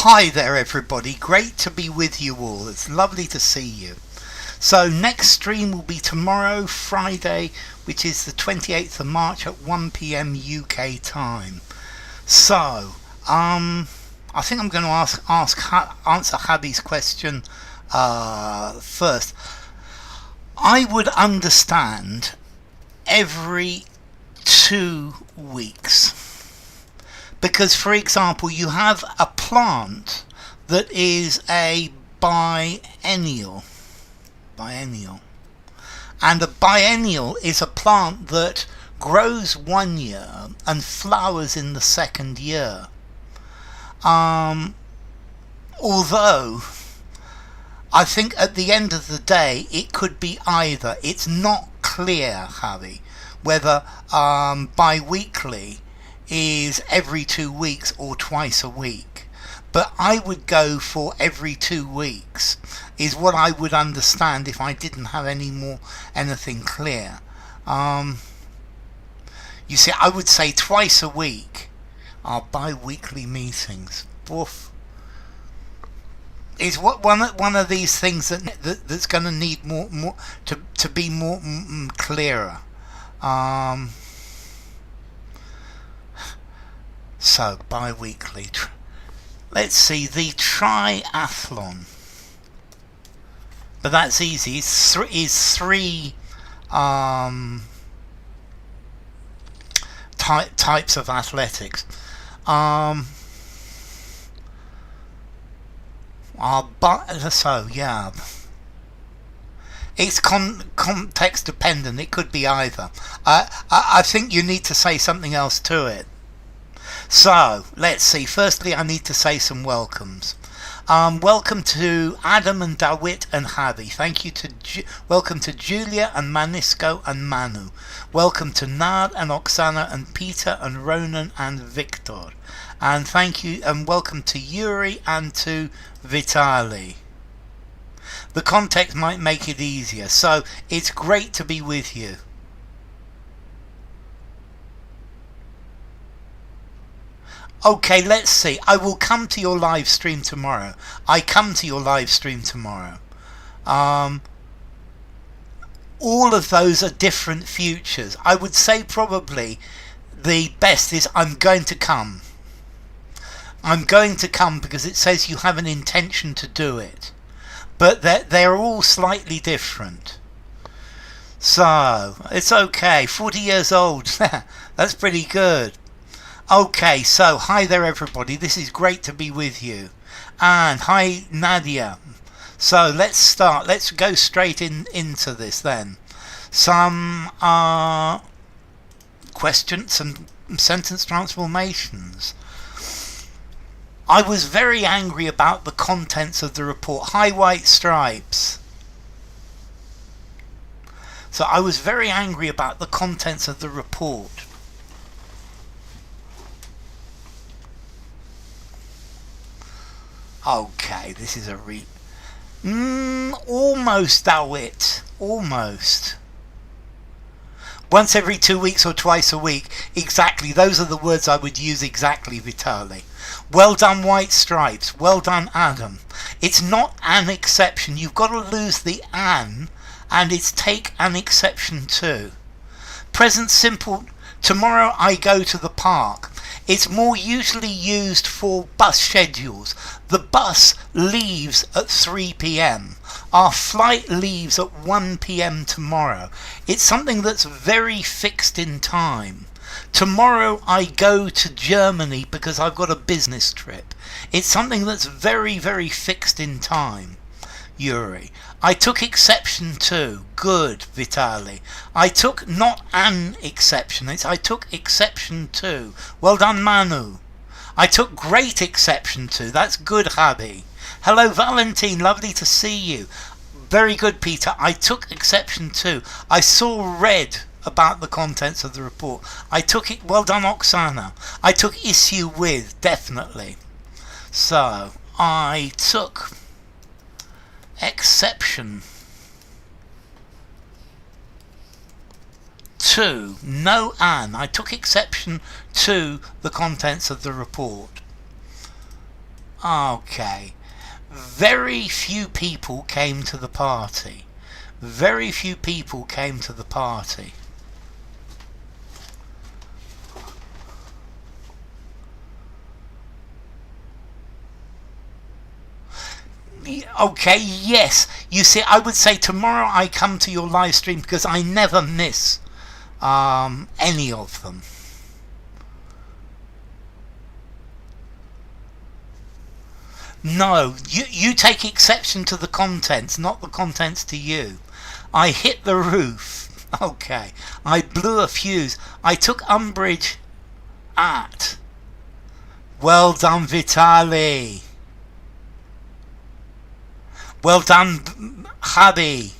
Hi there everybody, great to be with you all, it's lovely to see you. So next stream will be tomorrow, Friday, which is the 28th of March at 1 PM UK time. So, I think I'm going to answer Javi's question first. I would understand every 2 weeks. Because, for example, you have a plant that is a biennial. And a biennial is a plant that grows 1 year and flowers in the 2nd year. Although, I think at the end of the day, it could be either. It's not clear, Javi, whether bi-weekly is every 2 weeks or twice a week, but I would go for every 2 weeks is what I would understand if I didn't have anything clear. You see, I would say twice a week are bi-weekly meetings. Oof. Is what one of these things that's going to need more to be more clearer. So, bi-weekly. Let's see, the triathlon. But that's easy. It's three types of athletics. So, yeah. It's context dependent. It could be either. I think you need to say something else to it. So, let's see. Firstly, I need to say some welcomes. Welcome to Adam and Dawit and Javi. Thank you to welcome to Julia and Manisco and Manu. Welcome to Nad and Oksana and Peter and Ronan and Victor. And thank you and welcome to Yuri and to Vitali. The context might make it easier. So, it's great to be with you. Okay, let's see. I will come to your live stream tomorrow. I come to your live stream tomorrow. All of those are different futures. I would say probably the best is I'm going to come. I'm going to come because it says you have an intention to do it. But they're all slightly different. So, it's okay. 40 years old. That's pretty good. Okay, so hi there everybody, this is great to be with you. And hi Nadia. So let's start, let's go straight into this then. Some questions, some sentence transformations. I was very angry about the contents of the report. Hi White Stripes. So I was very angry about the contents of the report. Okay, this is a almost Dawit. Almost. Once every 2 weeks or twice a week. Exactly. Those are the words I would use exactly, Vitali. Well done, White Stripes. Well done, Adam. It's not an exception. You've got to lose the an, and it's take an exception to. Present simple. Tomorrow I go to the park. It's more usually used for bus schedules. The bus leaves at 3 PM. Our flight leaves at 1 PM tomorrow. It's something that's very fixed in time. Tomorrow I go to Germany because I've got a business trip. It's something that's very, very fixed in time. Yuri. I took exception to. Good, Vitali. I took not an exception. I took exception to. Well done, Manu. I took great exception to. That's good, Javi. Hello, Valentine. Lovely to see you. Very good, Peter. I took exception to. I saw red about the contents of the report. I took it. Well done, Oksana. I took issue with. Definitely. So, I took exception to, no an. I took exception to the contents of the report. Okay. Very few people came to the party. Very few people came to the party. Okay, yes. You see, I would say tomorrow I come to your live stream because I never miss any of them. No, you take exception to the contents, not the contents to you. I hit the roof. Okay. I blew a fuse. I took umbrage at. Well done, Vitali. Well done, Javi.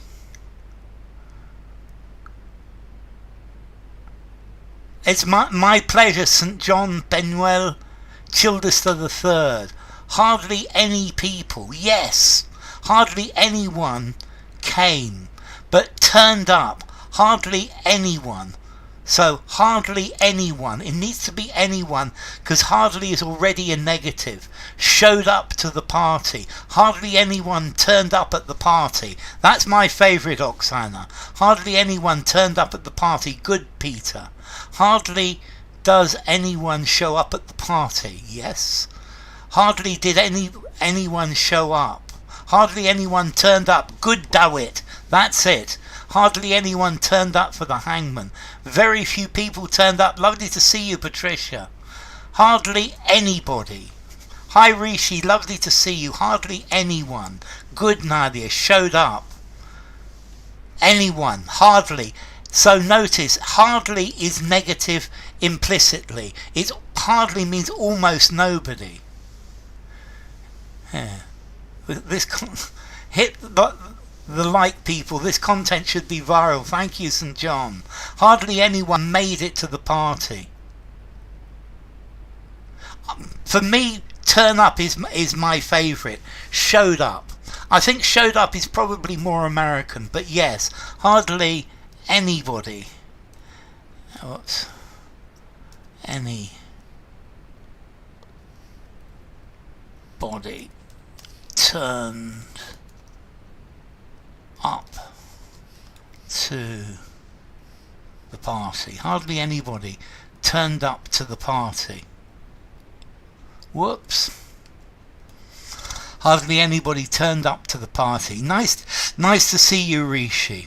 It's my pleasure, St. John Benuel, Childester the Third. Hardly any people, yes, hardly anyone came, but turned up. Hardly anyone. So hardly anyone, it needs to be anyone, because hardly is already a negative, showed up to the party. Hardly anyone turned up at the party. That's my favourite, Oksana. Hardly anyone turned up at the party. Good, Peter. Hardly does anyone show up at the party. Yes. Hardly did anyone show up. Hardly anyone turned up. Good, Dawit. That's it. Hardly anyone turned up for the hangman. Very few people turned up. Lovely to see you, Patricia. Hardly anybody. Hi, Rishi. Lovely to see you. Hardly anyone. Good, Nadia. Showed up. Anyone. Hardly. So notice, hardly is negative implicitly. It hardly means almost nobody. Yeah. This hit the like people. This content should be viral. Thank you, St. John. Hardly anyone made it to the party. For me, turn up is my favourite. Showed up. I think showed up is probably more American, but yes, hardly anybody. Whoops. Anybody turned up to the party. Hardly anybody turned up to the party. Whoops. Hardly anybody turned up to the party. Nice to see you, Rishi.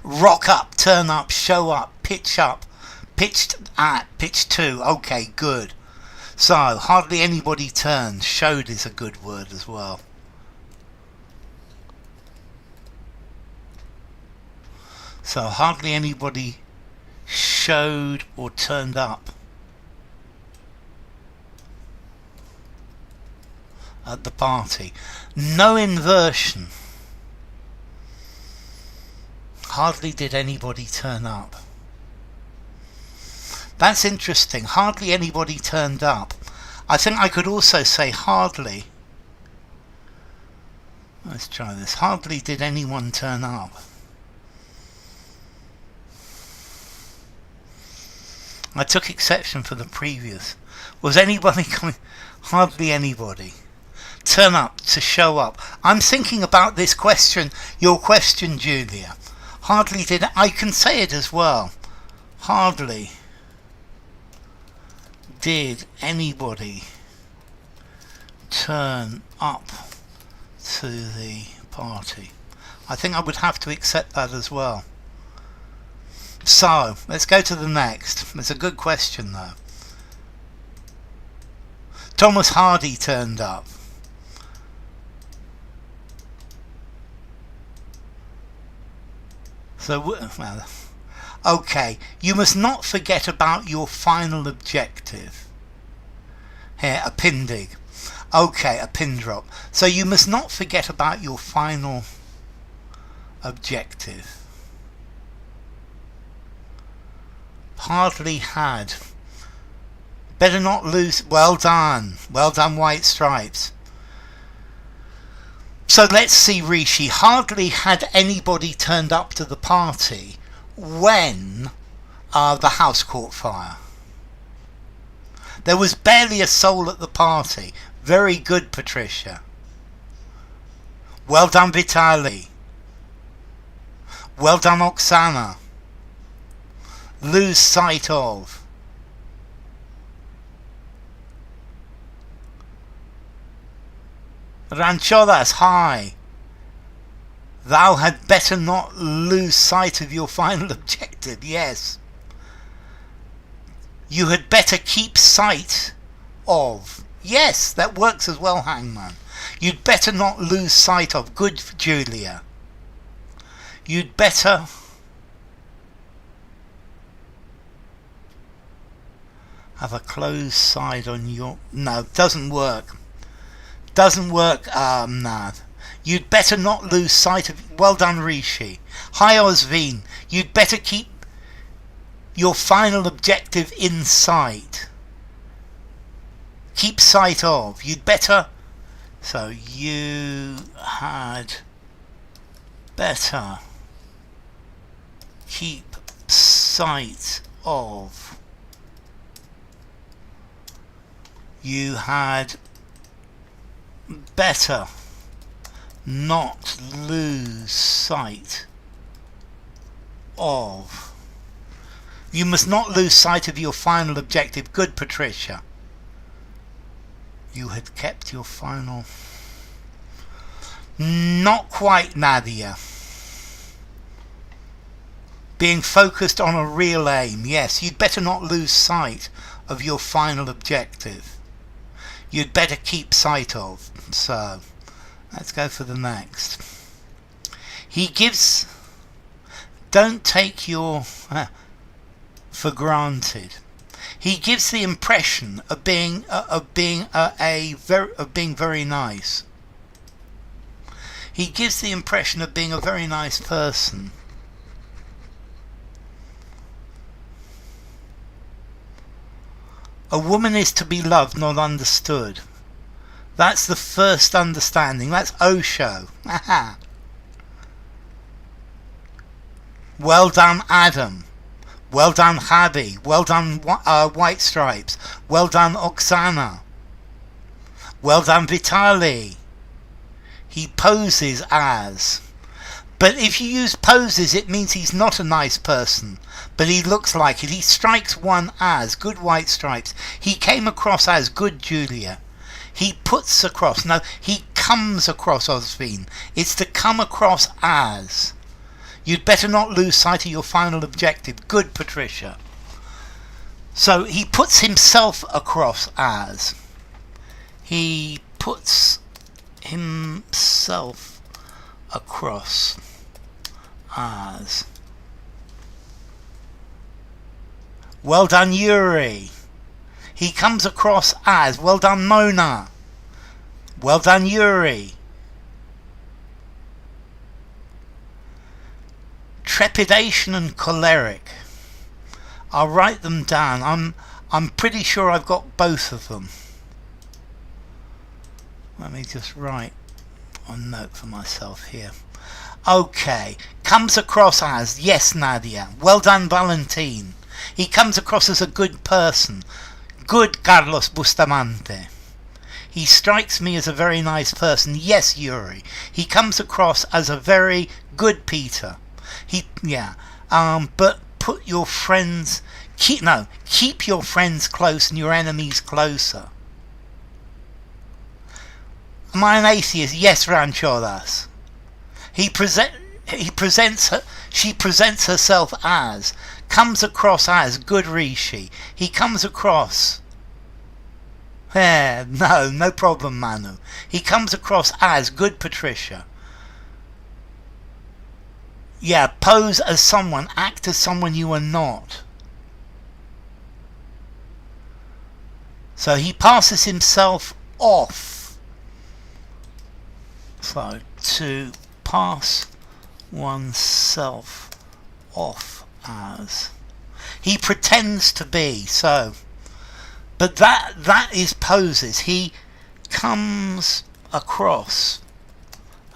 Rock up, turn up, show up, pitch up, pitched at, pitch to. Okay, good. So, hardly anybody turned. Showed is a good word as well. So, hardly anybody showed or turned up at the party. No inversion. Hardly did anybody turn up. That's interesting. Hardly anybody turned up. I think I could also say hardly. Let's try this. Hardly did anyone turn up. I took exception for the previous. Was anybody coming? Hardly anybody. Turn up, to show up. I'm thinking about this question, your question, Julia. Hardly did. I can say it as well. Hardly did anybody turn up to the party. I think I would have to accept that as well. So, let's go to the next. It's a good question though. Thomas Hardy turned up. So, well, okay, you must not forget about your final objective. Here, a pin dig. Okay, a pin drop. So you must not forget about your final objective. Hardly had. Better not lose. Well done. Well done, White Stripes. So let's see, Rishi. Hardly had anybody turned up to the party when the house caught fire. There was barely a soul at the party. Very good, Patricia. Well done, Vitali. Well done, Oksana. Lose sight of. Ranchodas, hi. Thou had better not lose sight of your final objective. Yes. You had better keep sight of. Yes, that works as well, Hangman. You'd better not lose sight of. Good, Julia. You'd better... have a closed side on your... No, doesn't work. Doesn't work, Nav. You'd better not lose sight of... Well done, Rishi. Hi, Osveen. You'd better keep your final objective in sight. Keep sight of. You'd better... So, you had better keep sight of. You had better not lose sight of. You must not lose sight of your final objective. Good, Patricia. You had kept your final... Not quite, Nadia. Being focused on a real aim. Yes, you'd better not lose sight of your final objective. You'd better keep sight of. So, let's go for the next. He gives... Don't take your... for granted. He gives the impression of being very nice. He gives the impression of being a very nice person. A woman is to be loved, not understood. That's the first understanding. That's Osho. Well done, Adam. Well done, Javi. Well done, White Stripes. Well done, Oksana. Well done, Vitali. He poses as. But if you use poses, it means he's not a nice person. But he looks like it. He strikes one as. Good, White Stripes. He came across as. Good, Julia. He puts across. No, he comes across, Osveen. It's to come across as. You'd better not lose sight of your final objective. Good, Patricia. So he puts himself across as. He puts himself across as. Well done, Yuri. He comes across as. Well done, Mona. Well done, Yuri. Trepidation and choleric. I'll write them down. I'm pretty sure I've got both of them. Let me just write a note for myself here. Okay. Comes across as. Yes, Nadia. Well done, Valentine. He comes across as a good person. Good, Carlos Bustamante. He strikes me as a very nice person. Yes, Yuri. He comes across as a very good Peter. But put your friends... Keep your friends close and your enemies closer. Am I an atheist? Yes, Ranchodas. She presents herself as, comes across as, good Rishi. He comes across... no problem, Manu. He comes across as, good Patricia. Yeah, pose as someone, act as someone you are not. So he passes himself off. So, to pass oneself off as. He pretends to be, so. But that is poses. He comes across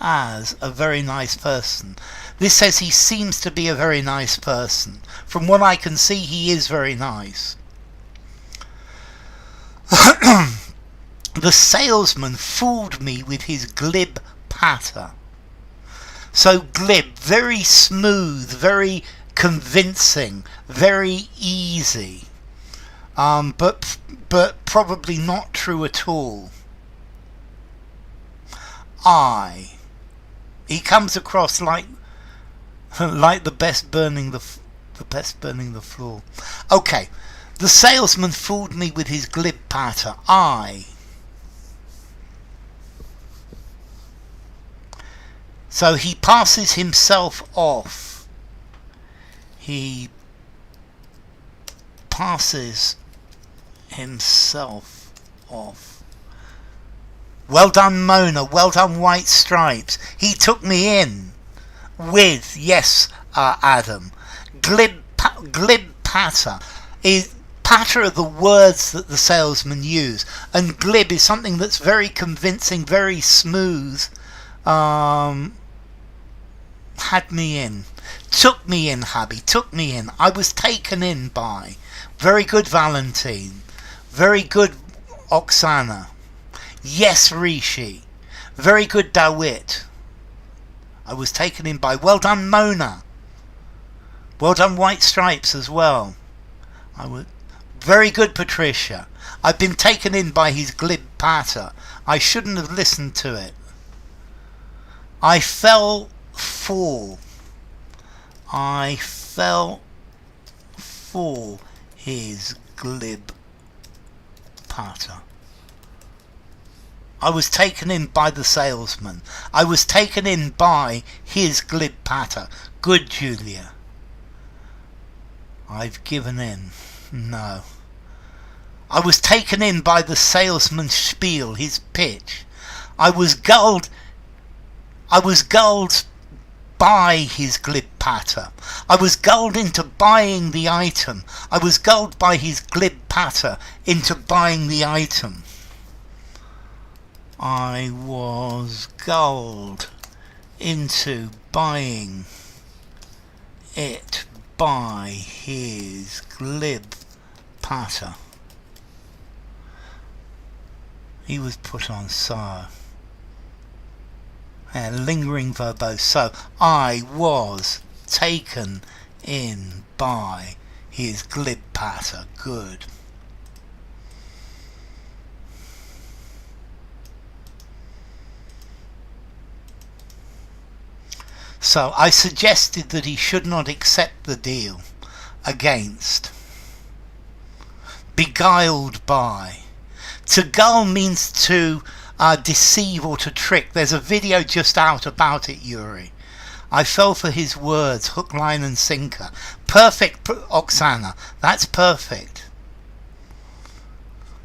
as a very nice person. This says he seems to be a very nice person. From what I can see, he is very nice. The salesman fooled me with his glib patter. So glib, very smooth, very convincing, very easy, but probably not true at all. He comes across like the best burning the floor. Okay, the salesman fooled me with his glib patter. So he passes himself off. He passes himself off. Well done, Mona. Well done, White Stripes. He took me in with, yes, Adam. Glib patter. Patter are the words that the salesman use, and glib is something that's very convincing, very smooth. Had me in. Took me in, hubby. Took me in. I was taken in by. Very good, Valentine. Very good, Oksana. Yes, Rishi. Very good, Dawit. I was taken in by. Well done, Mona. Well done, White Stripes as well. Very good, Patricia. I've been taken in by his glib patter. I shouldn't have listened to it. I fell for his glib patter. I was taken in by the salesman. I was taken in by his glib patter. Good, Julia. I've given in. No. I was taken in by the salesman's spiel, his pitch. I was gulled by his glib patter. I was gulled into buying the item. I was gulled by his glib patter into buying the item. I was gulled into buying it by his glib patter. He was put on so. Lingering verbose. So I was taken in by his glib patter. Good. So I suggested that he should not accept the deal. Against. Beguiled by. To gull means to deceive or to trick. There's a video just out about it, Yuri. I fell for his words, hook, line and sinker. Perfect, Oksana. That's perfect.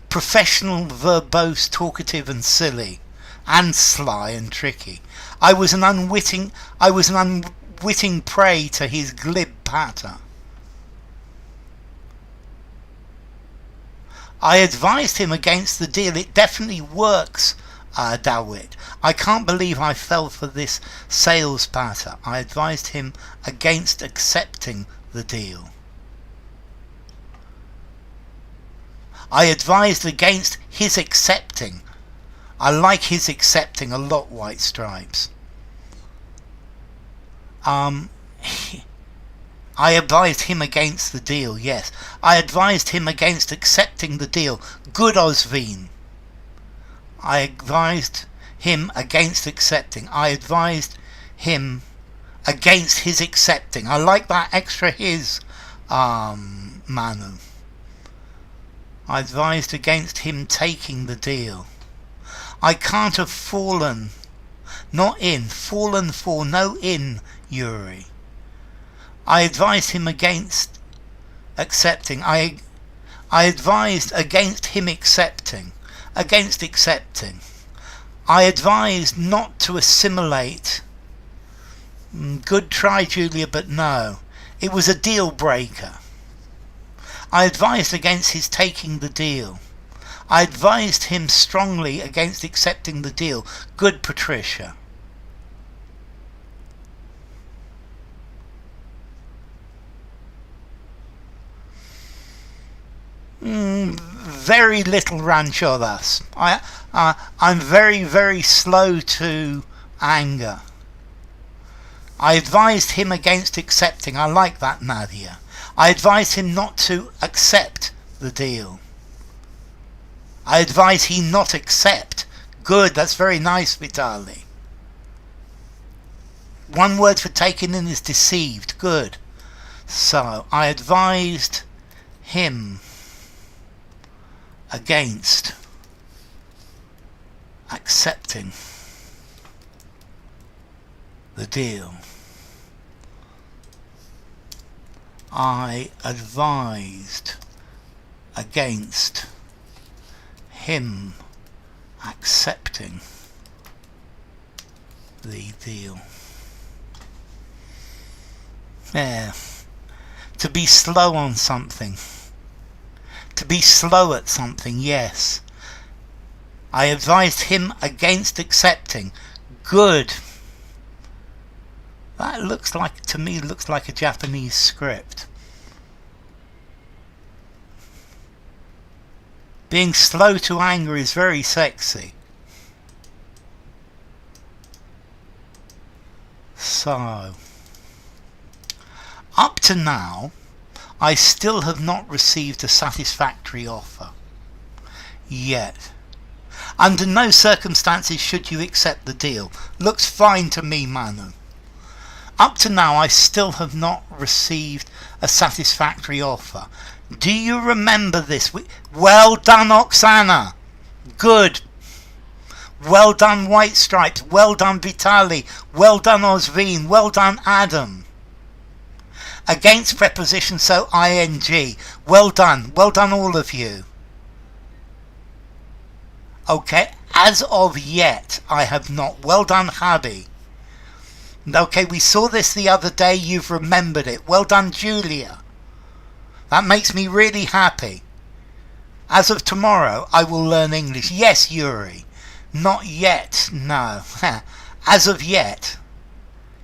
Professional, verbose, talkative and silly. And sly and tricky. I was an unwitting prey to his glib patter. I advised him against the deal. It definitely works, Dawit. I can't believe I fell for this sales patter. I advised him against accepting the deal. I advised against his accepting. I like his accepting a lot, White Stripes. I advised him against the deal, yes. I advised him against accepting the deal. Good, Osveen. I advised him against accepting. I advised him against his accepting. I like that extra his, Manu. I advised against him taking the deal. I can't have fallen. Not in. Fallen for. No in, Yuri. I advised him against accepting. I advised against him accepting. Against accepting. I advised not to assimilate. Good try, Julia, but no. It was a deal breaker. I advised against his taking the deal. I advised him strongly against accepting the deal. Good, Patricia. very little ranchoras. I'm very, very slow to anger. I advised him against accepting. I like that, Nadia. I advised him not to accept the deal. I advise he not accept. Good, that's very nice, Vitali. One word for taken in is deceived. Good. So, I advised him against accepting the deal. I advised against him accepting the deal. Yeah. To be slow on something. To be slow at something, yes. I advised him against accepting. Good. That looks like, to me, looks like a Japanese script. Being slow to anger is very sexy. So, up to now, I still have not received a satisfactory offer. Yet. Under no circumstances should you accept the deal. Looks fine to me, Manu. Up to now, I still have not received a satisfactory offer. Do you remember this? Well done, Oksana. Good. Well done, White Stripes. Well done, Vitali. Well done, Osveen. Well done, Adam. Against preposition, so ing. Well done. Well done, all of you. Okay, as of yet, I have not. Well done, Habi. Okay, we saw this the other day. You've remembered it. Well done, Julia. That makes me really happy. As of tomorrow, I will learn English. Yes, Yuri. Not yet, no. As of yet.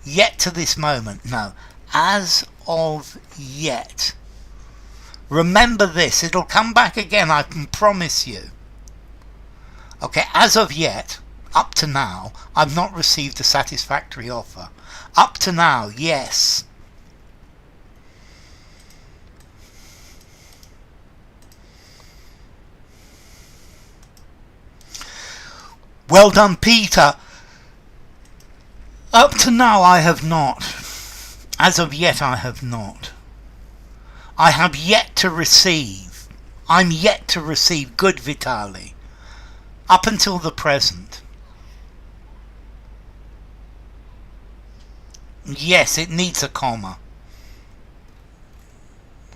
Yet to this moment, no. As of yet. Remember this. It'll come back again, I can promise you. Okay, as of yet, up to now, I've not received a satisfactory offer. Up to now, yes. Well done, Peter. Up to now, I have not. As of yet, I have not. I have yet to receive. I'm yet to receive. Good, Vitali. Up until the present. Yes, it needs a comma.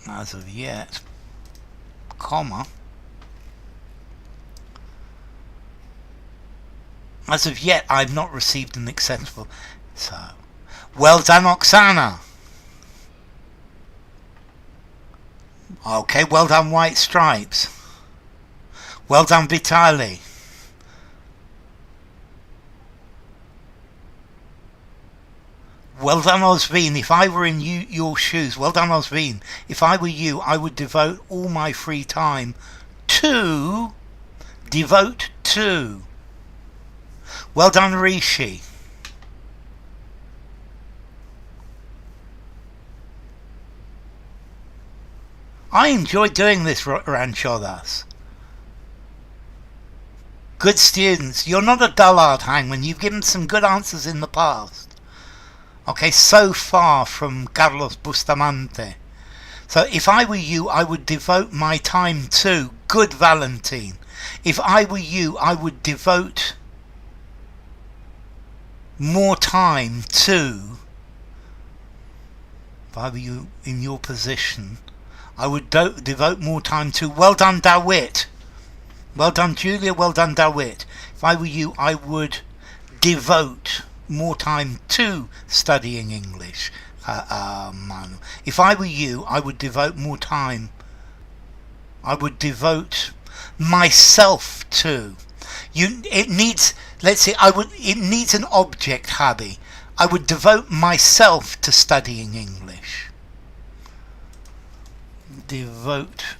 As of yet. Comma. As of yet, I've not received an acceptable. So, well done, Oksana. Okay, well done, White Stripes. Well done, Vitali. Well done, Osveen. If I were in your shoes, well done, Osveen. If I were you, I would devote all my free time to. Devote to. Well done, Rishi. I enjoy doing this, Ranchodas. Good students. You're not a dullard, Hangman. You've given some good answers in the past. Okay, so far from Carlos Bustamante. So if I were you, I would devote my time to. Good, Valentine. If I were you, I would devote more time to. If I were you in your position, I would devote more time to. Well done, Dawit. Well done, Julia. Well done, Dawit. If I were you, I would devote more time to studying English. Manu. If I were you, I would devote more time. I would devote myself to. It needs. Let's see. It needs an object, Habi. I would devote myself to studying English. Devote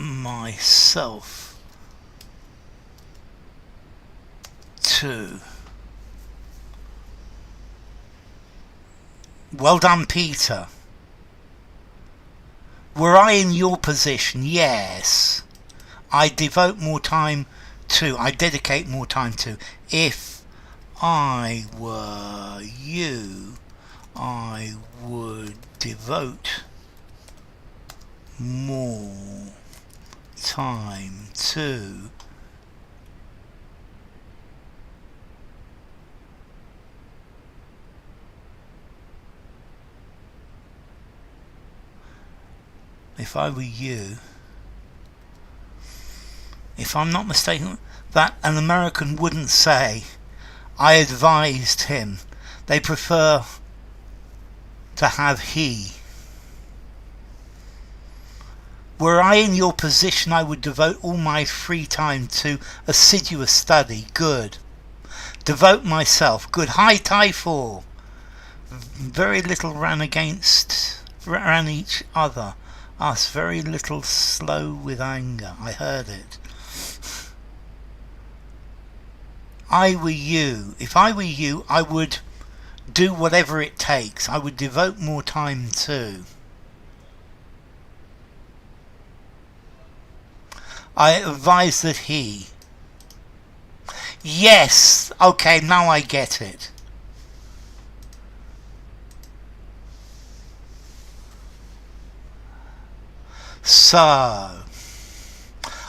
myself to. Well done, Peter. Were I in your position, yes, I devote more time to, I dedicate more time to. If I were you, I would devote more time to if I were you, if I'm not mistaken, that an American wouldn't say, I advised him. They prefer to have he. Were I in your position, I would devote all my free time to assiduous study. Good. Devote myself. Good. High tie for. Very little ran each other. Us very little slow with anger. I heard it. I were you. If I were you, I would do whatever it takes. I would devote more time to. I advise that he. Yes. Okay, now I get it. So,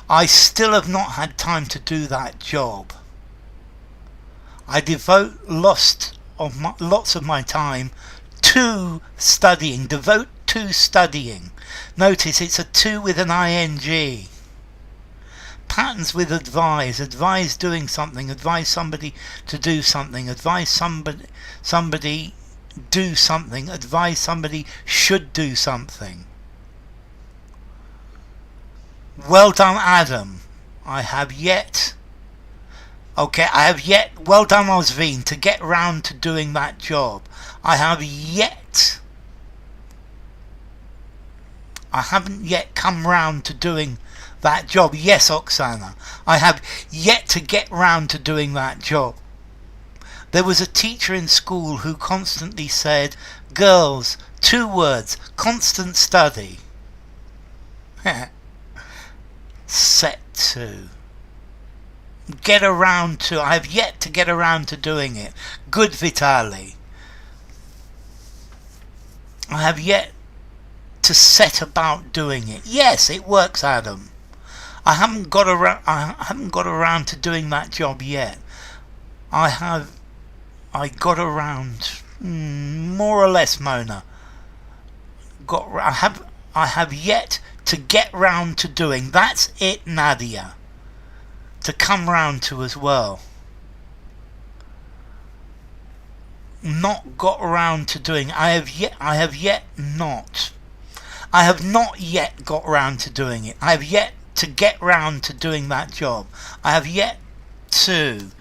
I still have not had time to do that job. I devote lots of my time to studying. Devote to studying. Notice it's a to with an ing. Patterns with advise. Advise doing something. Advise somebody to do something. Advise somebody do something. Advise somebody should do something. Well done, Adam. I have yet. Well done, Osveen, to get round to doing that job. I haven't yet come round to doing that job. Yes, Oksana, I have yet to get round to doing that job. There was a teacher in school who constantly said, girls, 2 words, constant study. Set to. Get around to. I have yet to get around to doing it. Good, Vitali. I have yet to set about doing it. Yes, it works, Adam. I haven't got around to doing that job yet. I got around, more or less, Mona. I have yet to get round to doing. That's it, Nadia. To come round to as well. Not got around to doing. I have not yet got round to doing it. I have yet to get round to doing that job. I have yet to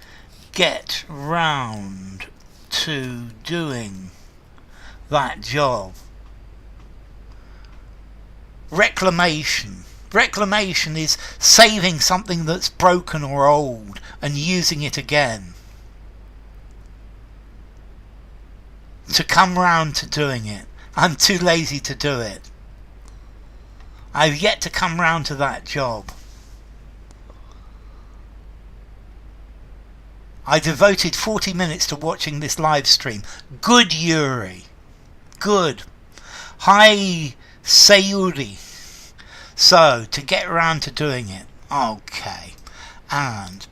get round to doing that job. Reclamation. Reclamation is saving something that's broken or old and using it again. To come round to doing it. I'm too lazy to do it. I've yet to come round to that job. I devoted 40 minutes to watching this live stream. Good, Yuri. Good. Hi, Sayuri. So, to get around to doing it. Okay. And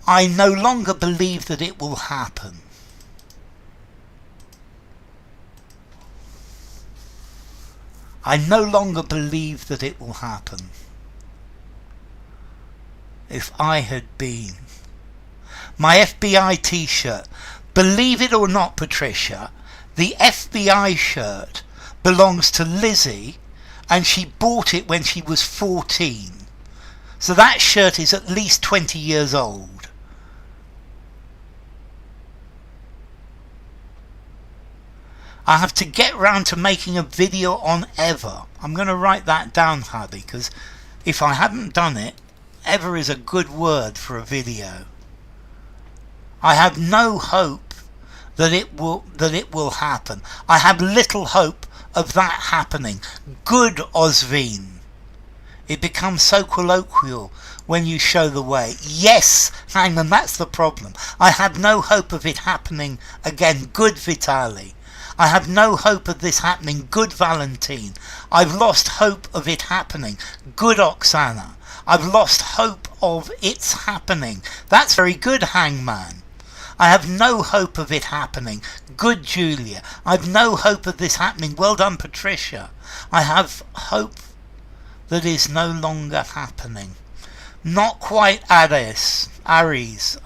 I no longer believe that it will happen. I no longer believe that it will happen. If I had been. My FBI t-shirt. Believe it or not, Patricia, the FBI shirt belongs to Lizzie, and she bought it when she was 14. So that shirt is at least 20 years old. I have to get round to making a video on ever. I'm going to write that down, Hadi, because if I hadn't done it, ever is a good word for a video. I have no hope that it will happen. I have little hope of that happening. Good Osveen. It becomes so colloquial when you show the way. Yes, Hangman, that's the problem. I have no hope of it happening again. Good Vitali. I have no hope of this happening. Good Valentine. I've lost hope of it happening. Good Oksana. I've lost hope of its happening. That's very good, Hangman. I have no hope of it happening. Good Julia. I've no hope of this happening. Well done, Patricia. I have hope that is no longer happening. Not quite Aries. Aries.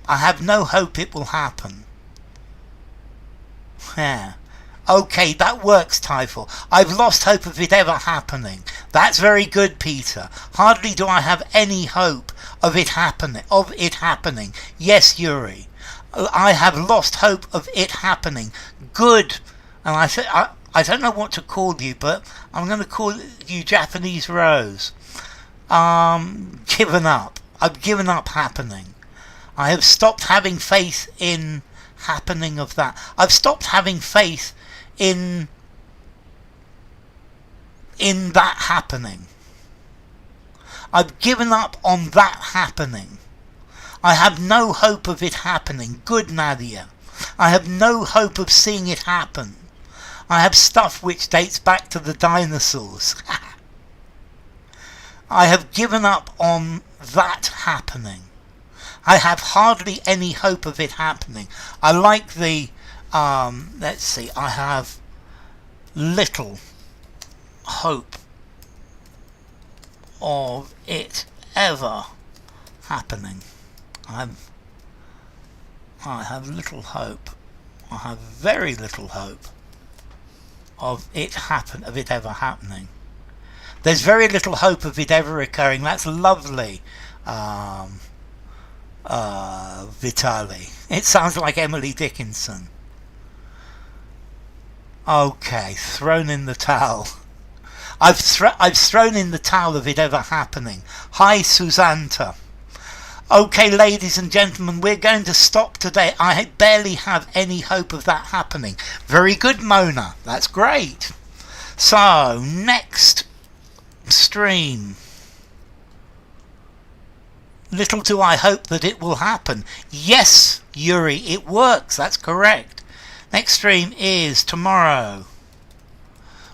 I have no hope it will happen. Yeah. Okay, that works, Typhel. I've lost hope of it ever happening. That's very good, Peter. Hardly do I have any hope of it happening. Yes, Yuri. I have lost hope of it happening. Good. And I don't know what to call you, but I'm going to call you Japanese Rose. Given up. I've given up happening. I have stopped having faith in happening of that. I've stopped having faith in that happening. I've given up on that happening. I have no hope of it happening. Good Nadia. I have no hope of seeing it happen. I have stuff which dates back to the dinosaurs. I have given up on that happening. I have hardly any hope of it happening. I like the, let's see, I have little hope of it ever happening. I have little hope. I have very little hope of it ever happening. There's very little hope of it ever occurring. That's lovely, Vitali. It sounds like Emily Dickinson. Okay, thrown in the towel. I've thrown in the towel of it ever happening. Hi, Susanta. Okay, ladies and gentlemen, we're going to stop today. I barely have any hope of that happening. Very good, Mona. That's great. So, next stream. Little do I hope that it will happen. Yes, Yuri, it works. That's correct. Next stream is tomorrow.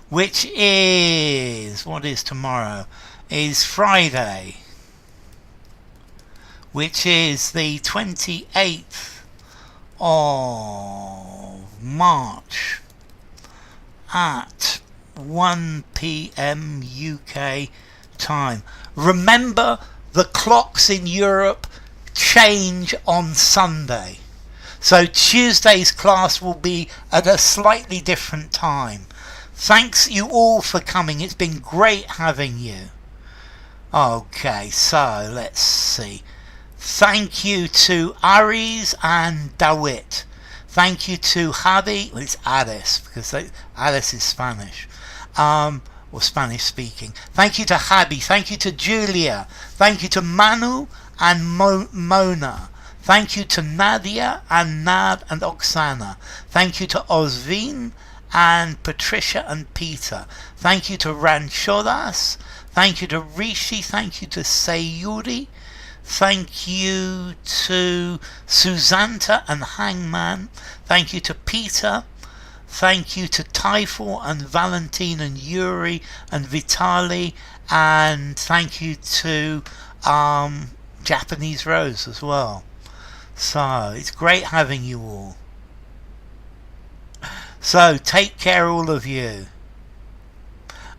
Which is... What is tomorrow? Is Friday. Which is the 28th of March at 1 p.m. UK time. Remember, the clocks in Europe change on Sunday. So Tuesday's class will be at a slightly different time. Thanks you all for coming. It's been great having you. Okay, so let's see. Thank you to Aries and Dawit. Thank you to Javi. Well, it's Ares, because Ares is Spanish. Or Spanish speaking. Thank you to Javi. Thank you to Julia. Thank you to Manu and Mona. Thank you to Nadia and Nad and Oksana. Thank you to Osvin and Patricia and Peter. Thank you to Ranchodas. Thank you to Rishi. Thank you to Sayuri. Thank you to Susanta and Hangman. Thank you to Peter. Thank you to Typhel and Valentine and Yuri and Vitali. And thank you to Japanese Rose as well. So, it's great having you all. So, take care all of you.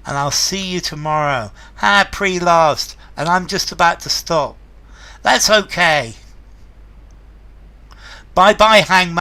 And I'll see you tomorrow. Pre-last. And I'm just about to stop. That's okay. Bye-bye, Hangman.